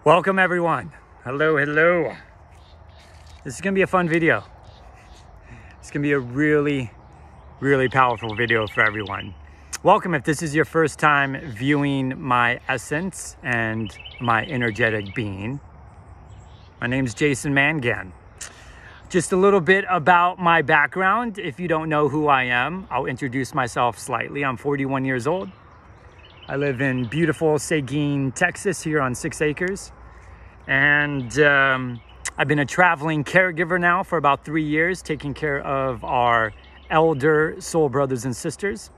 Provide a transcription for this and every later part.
Welcome everyone. Hello. This is gonna be a fun video. It's gonna be a really powerful video for everyone. Welcome if this is your first time viewing my essence and my energetic being. My name's Jason Mangan. Just a little bit about my background. If you don't know who I am, I'll introduce myself slightly. I'm 41 years old. I live in beautiful Seguin, Texas, here on 6 acres. And I've been a traveling caregiver now for about 3 years, taking care of our elder soul brothers and sisters.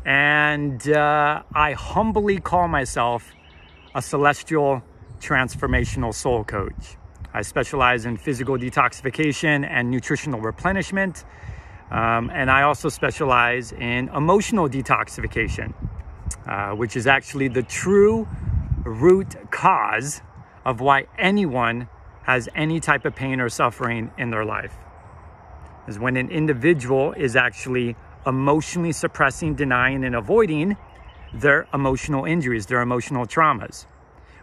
And I humbly call myself a celestial transformational soul coach. I specialize in physical detoxification and nutritional replenishment. And I also specialize in emotional detoxification. Which is actually the true root cause of why anyone has any type of pain or suffering in their life. Is when an individual is actually emotionally suppressing, denying, and avoiding their emotional injuries, their emotional traumas.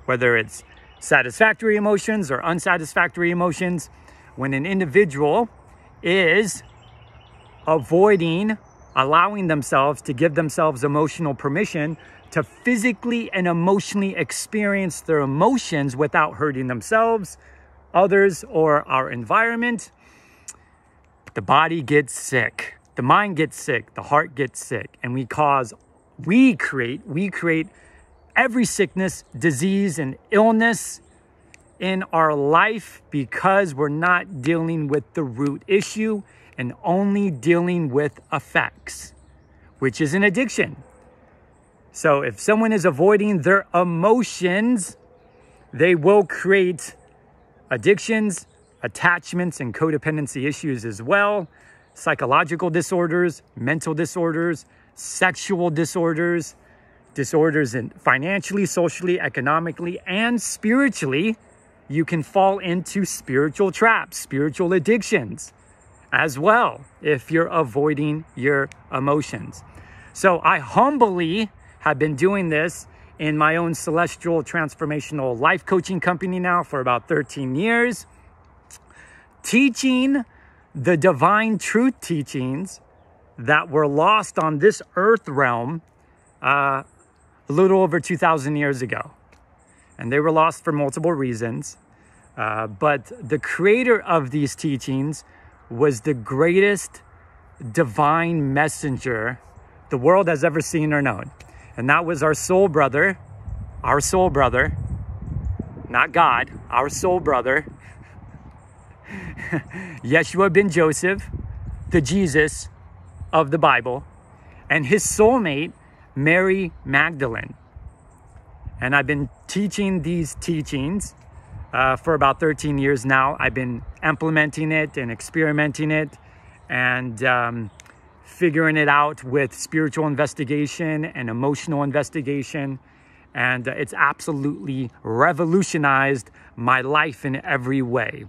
Whether it's satisfactory emotions or unsatisfactory emotions, when an individual is avoiding allowing themselves to give themselves emotional permission to physically and emotionally experience their emotions without hurting themselves, others, or our environment, the body gets sick, the mind gets sick, the heart gets sick, and we create every sickness, disease, and illness in our life because we're not dealing with the root issue and only dealing with effects, which is an addiction. So if someone is avoiding their emotions, they will create addictions, attachments, and codependency issues as well, psychological disorders, mental disorders, sexual disorders, disorders in financially, socially, economically, and spiritually. You can fall into spiritual traps, spiritual addictions as well, if you're avoiding your emotions. So I humbly have been doing this in my own celestial transformational life coaching company now for about 13 years, teaching the divine truth teachings that were lost on this earth realm a little over 2,000 years ago. And they were lost for multiple reasons. But the creator of these teachings was the greatest divine messenger the world has ever seen or known. And that was our soul brother, not God, our soul brother, Yeshua ben Joseph, the Jesus of the Bible, and his soulmate, Mary Magdalene. And I've been teaching these teachings for about 13 years now. I've been implementing it and experimenting it and figuring it out with spiritual investigation and emotional investigation. And it's absolutely revolutionized my life in every way.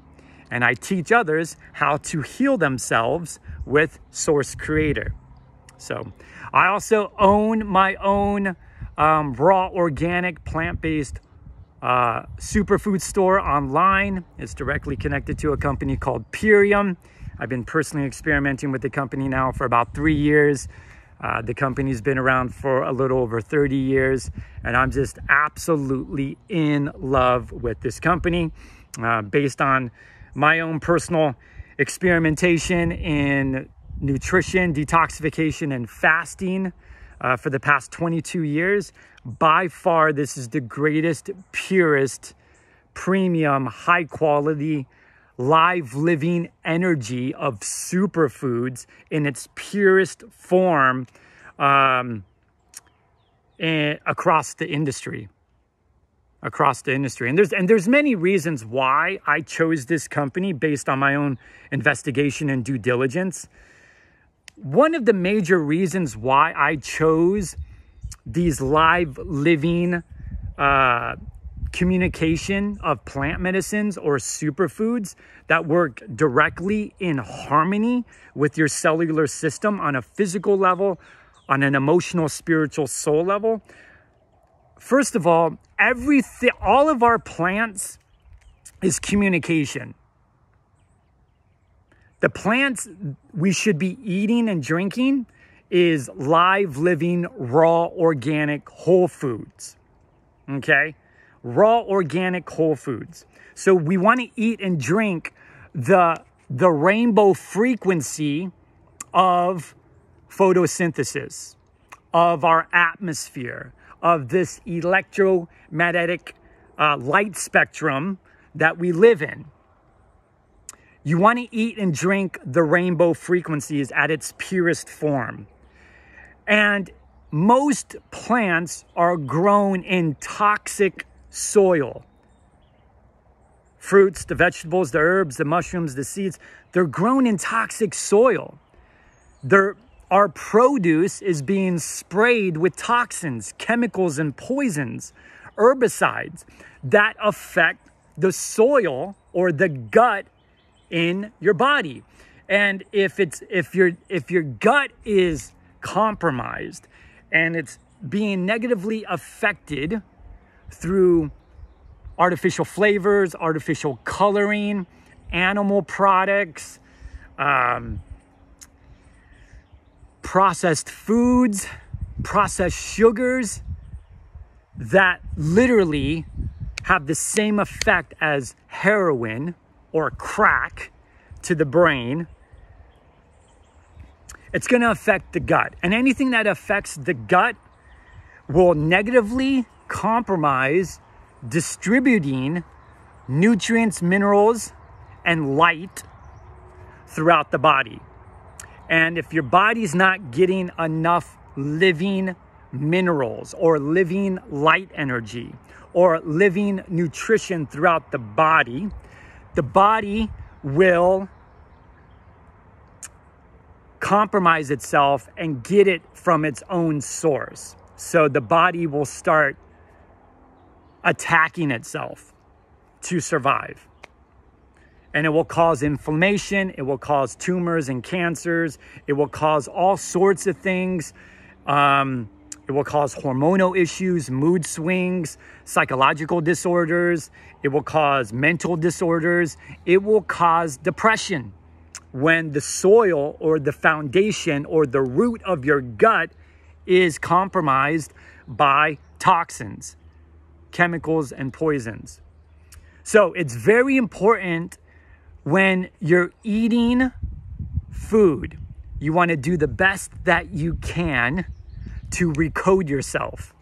And I teach others how to heal themselves with Source Creator. So I also own my own raw, organic, plant-based superfood store online. It's directly connected to a company called Purium. I've been personally experimenting with the company now for about 3 years. The company's been around for a little over 30 years, and I'm just absolutely in love with this company based on my own personal experimentation in nutrition, detoxification, and fasting for the past 22 years. By far, this is the greatest, purest, premium, high quality, live living energy of superfoods in its purest form across the industry. And there's many reasons why I chose this company based on my own investigation and due diligence. One of the major reasons why I chose these live living communication of plant medicines or superfoods that work directly in harmony with your cellular system on a physical level, on an emotional, spiritual, soul level. first of all, everything, all of our plants is communication. The plants we should be eating and drinking is live, living, raw, organic, whole foods. Okay? Raw, organic, whole foods. So we want to eat and drink the rainbow frequency of photosynthesis, of our atmosphere, of this electromagnetic light spectrum that we live in. You want to eat and drink the rainbow frequencies at its purest form. And most plants are grown in toxic soil. Fruits, the vegetables, the herbs, the mushrooms, the seeds, they're grown in toxic soil. Our produce is being sprayed with toxins, chemicals, and poisons, herbicides that affect the soil or the gut in your body. And if your gut is compromised and it's being negatively affected through artificial flavors, artificial coloring, animal products, processed foods, processed sugars that literally have the same effect as heroin or crack to the brain, it's going to affect the gut. And anything that affects the gut will negatively compromise distributing nutrients, minerals, and light throughout the body. And if your body's not getting enough living minerals or living light energy or living nutrition throughout the body will compromise itself and get it from its own source. So the body will start attacking itself to survive. And it will cause inflammation, it will cause tumors and cancers, it will cause all sorts of things. It will cause hormonal issues, mood swings, psychological disorders. It will cause mental disorders. It will cause depression when the soil or the foundation or the root of your gut is compromised by toxins, chemicals, and poisons. So it's very important when you're eating food, you want to do the best that you can to recode yourself,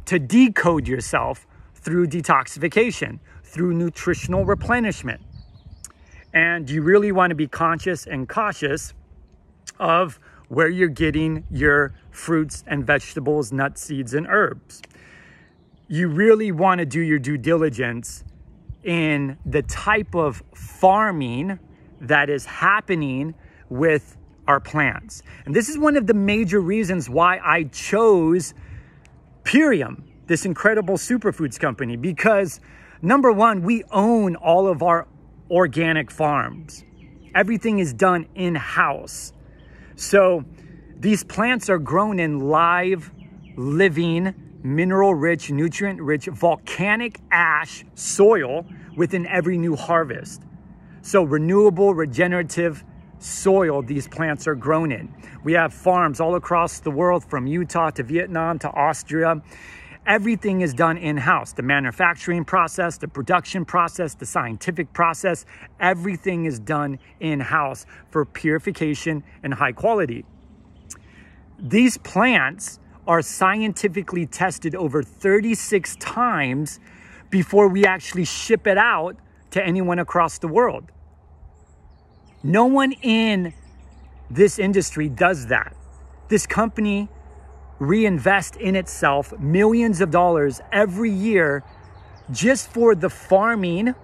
to decode yourself through detoxification, through nutritional replenishment. And you really want to be conscious and cautious of where you're getting your fruits and vegetables, nuts, seeds, and herbs. You really want to do your due diligence in the type of farming that is happening with our plants. And this is one of the major reasons why I chose Purium, this incredible superfoods company, because number one, we own all of our organic farms. Everything is done in-house. So these plants are grown in live, living, mineral-rich, nutrient-rich, volcanic ash soil within every new harvest. So renewable, regenerative soil these plants are grown in. We have farms all across the world, from Utah to Vietnam to Austria. Everything is done in-house. The manufacturing process, the production process, the scientific process, everything is done in-house for purification and high quality. These plants are scientifically tested over 36 times before we actually ship it out to anyone across the world. No one in this industry does that. This company reinvests in itself millions of dollars every year just for the farming,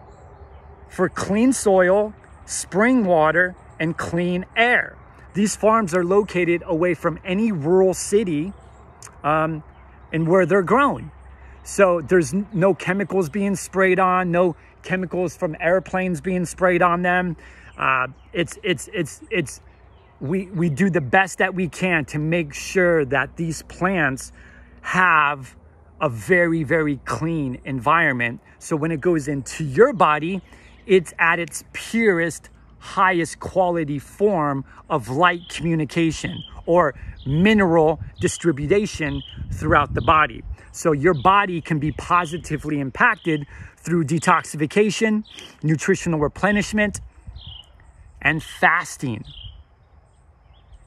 for clean soil, spring water, and clean air. These farms are located away from any rural city and where they're grown. So there's no chemicals being sprayed on, no chemicals from airplanes being sprayed on them. We do the best that we can to make sure that these plants have a very, very clean environment. So when it goes into your body, it's at its purest, highest quality form of light communication or mineral distribution throughout the body. So your body can be positively impacted through detoxification, nutritional replenishment, and fasting,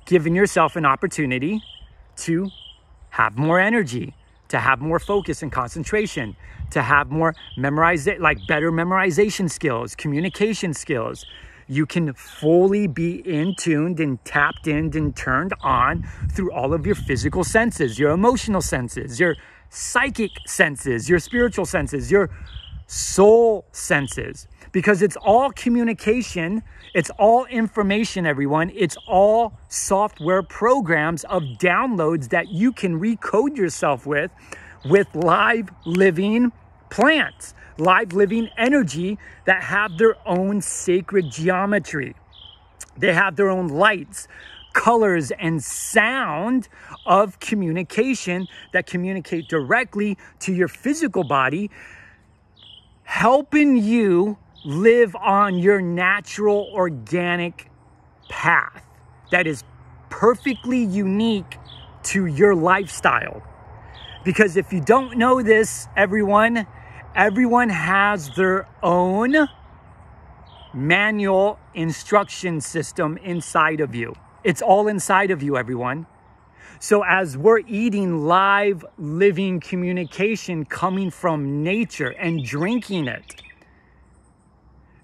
giving yourself an opportunity to have more energy, to have more focus and concentration, to have more better memorization skills, communication skills. You can fully be in tuned and tapped in and turned on through all of your physical senses, your emotional senses, your psychic senses, your spiritual senses, your soul senses, because it's all communication. It's all information, everyone. It's all software programs of downloads that you can recode yourself with live living plants, live living energy that have their own sacred geometry. They have their own lights, colors, and sound of communication that communicate directly to your physical body, helping you live on your natural organic path that is perfectly unique to your lifestyle. Because if you don't know this, everyone has their own manual instruction system inside of you. It's all inside of you, everyone. So as we're eating live, living communication coming from nature and drinking it,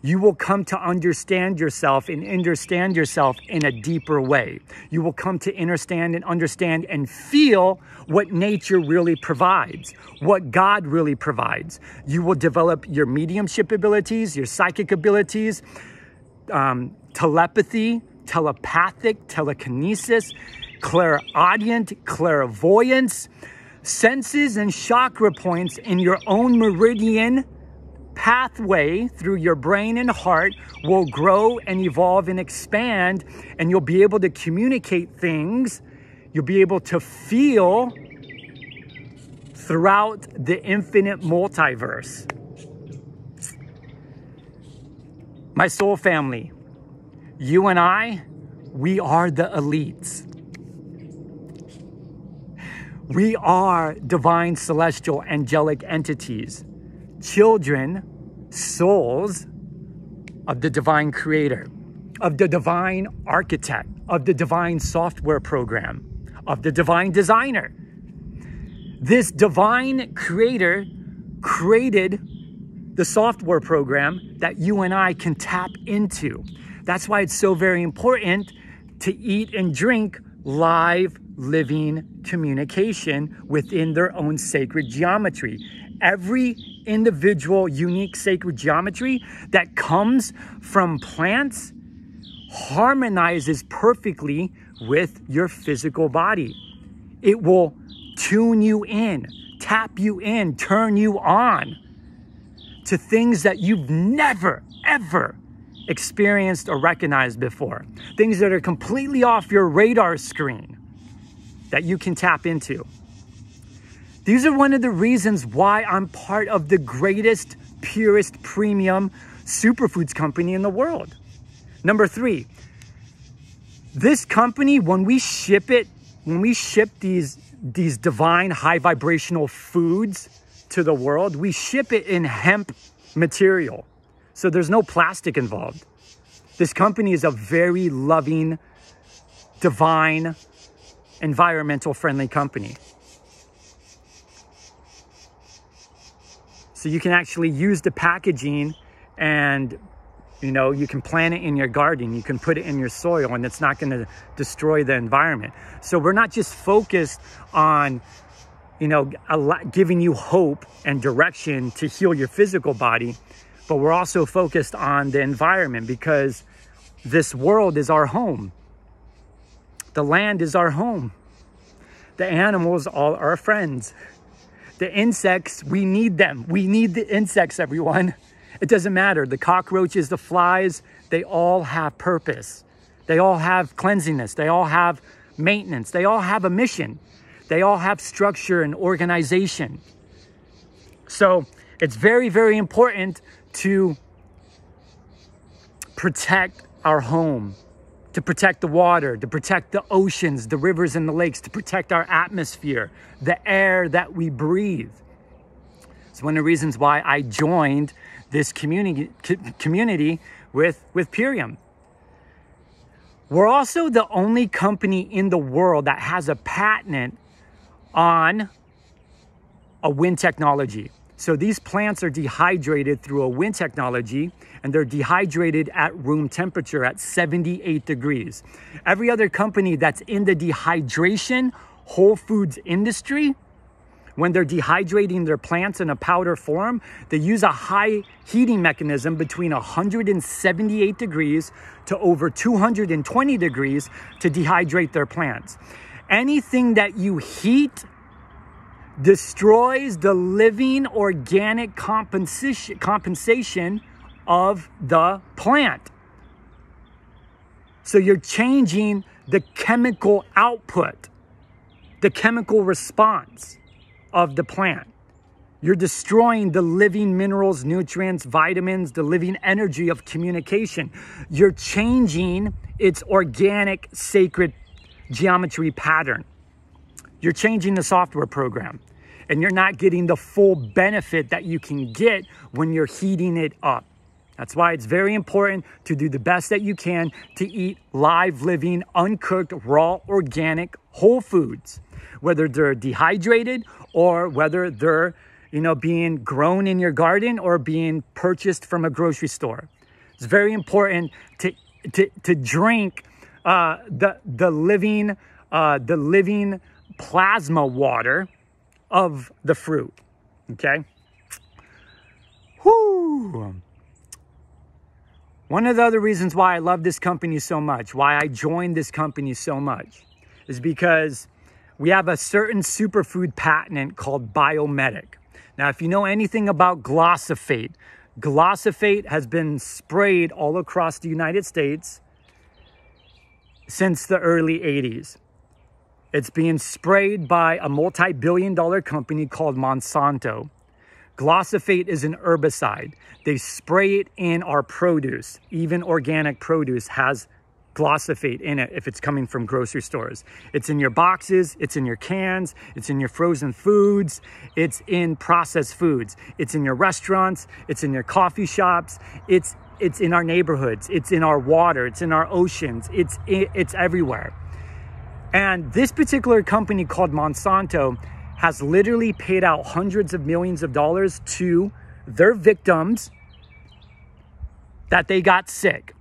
you will come to understand yourself and understand yourself in a deeper way. You will come to understand and feel what nature really provides, what God really provides. You will develop your mediumship abilities, your psychic abilities, telepathy, telepathic, telekinesis, clairaudient, clairvoyance, senses and chakra points in your own meridian pathway through your brain and heart will grow and evolve and expand, and you'll be able to communicate things. You'll be able to feel throughout the infinite multiverse. My soul family, you and I, we are the elites. We are divine, celestial, angelic entities, children, souls of the divine creator, of the divine architect, of the divine software program, of the divine designer. This divine creator created the software program that you and I can tap into. That's why it's so very important to eat and drink live, living communication within their own sacred geometry. Every individual unique sacred geometry that comes from plants harmonizes perfectly with your physical body. It will tune you in, tap you in, turn you on to things that you've never, ever experienced or recognized before. Things that are completely off your radar screen that you can tap into. These are one of the reasons why I'm part of the greatest, purest, premium superfoods company in the world. Number 3, this company, when we ship these divine high vibrational foods to the world, we ship it in hemp material. So there's no plastic involved. This company is a very loving, divine, environmental friendly company. So you can actually use the packaging and, you can plant it in your garden. You can put it in your soil and it's not going to destroy the environment. So we're not just focused on, giving you hope and direction to heal your physical body, but we're also focused on the environment, because this world is our home. The land is our home. The animals are our friends. The insects, we need them. We need the insects, everyone. It doesn't matter. The cockroaches, the flies, they all have purpose. They all have cleanliness. They all have maintenance. They all have a mission. They all have structure and organization. So it's very, very important to protect our home, to protect the water, to protect the oceans, the rivers and the lakes, to protect our atmosphere, the air that we breathe. It's one of the reasons why I joined this community with Purium. We're also the only company in the world that has a patent on a wind technology. So these plants are dehydrated through a wind technology, and they're dehydrated at room temperature at 78 degrees. Every other company that's in the dehydration Wholefoods industry, when they're dehydrating their plants in a powder form, they use a high heating mechanism between 178 degrees to over 220 degrees to dehydrate their plants. Anything that you heat destroys the living organic compensation of the plant. So you're changing the chemical output, the chemical response of the plant. You're destroying the living minerals, nutrients, vitamins, the living energy of communication. You're changing its organic, sacred geometry pattern. You're changing the software program, and you're not getting the full benefit that you can get when you're heating it up. That's why it's very important to do the best that you can to eat live, living, uncooked, raw, organic, whole foods, whether they're dehydrated or whether they're, being grown in your garden or being purchased from a grocery store. It's very important to drink the living plasma water of the fruit. Okay. Whoo. One of the other reasons why I love this company so much, why I joined this company so much, is because we have a certain superfood patent called Biomedic. Now, if you know anything about glyphosate, glyphosate has been sprayed all across the United States since the early 80s. It's being sprayed by a multi-billion-dollar company called Monsanto. Glyphosate is an herbicide. They spray it in our produce. Even organic produce has glyphosate in it if it's coming from grocery stores. It's in your boxes, it's in your cans, it's in your frozen foods, it's in processed foods, it's in your restaurants, it's in your coffee shops, it's in our neighborhoods, it's in our water, it's in our oceans, it's everywhere. And this particular company called Monsanto has literally paid out hundreds of millions of dollars to their victims that they got sick.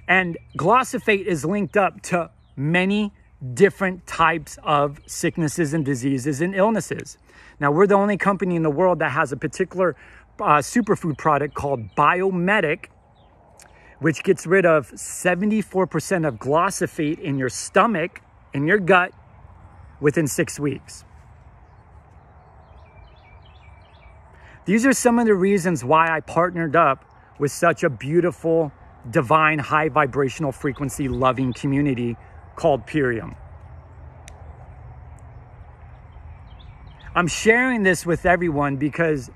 And glyphosate is linked up to many different types of sicknesses and diseases and illnesses. Now, we're the only company in the world that has a particular superfood product called Biomedic, which gets rid of 74% of glyphosate in your stomach, in your gut, within 6 weeks. These are some of the reasons why I partnered up with such a beautiful, divine, high vibrational frequency loving community called Purium. I'm sharing this with everyone because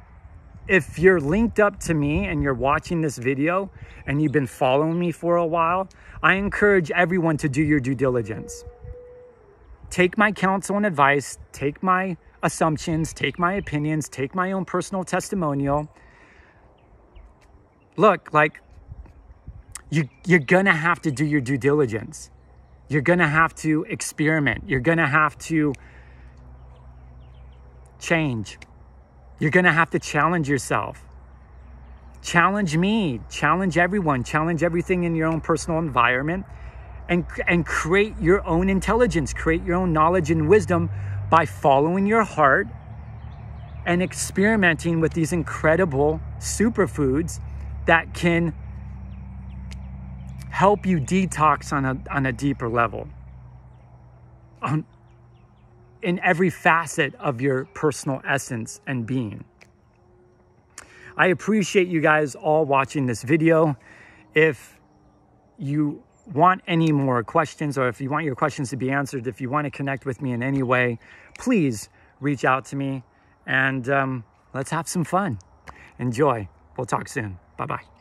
if you're linked up to me and you're watching this video and you've been following me for a while, I encourage everyone to do your due diligence. Take my counsel and advice, take my assumptions, take my opinions, take my own personal testimonial. Look, you're gonna have to do your due diligence. You're gonna have to experiment. You're gonna have to change. You're gonna have to challenge yourself. Challenge me, challenge everyone, challenge everything in your own personal environment, and create your own intelligence, create your own knowledge and wisdom by following your heart and experimenting with these incredible superfoods that can help you detox on a deeper level, in every facet of your personal essence and being. I appreciate you guys all watching this video. If you want any more questions, or if you want your questions to be answered, if you want to connect with me in any way, please reach out to me, and let's have some fun. Enjoy. We'll talk soon. Bye-bye.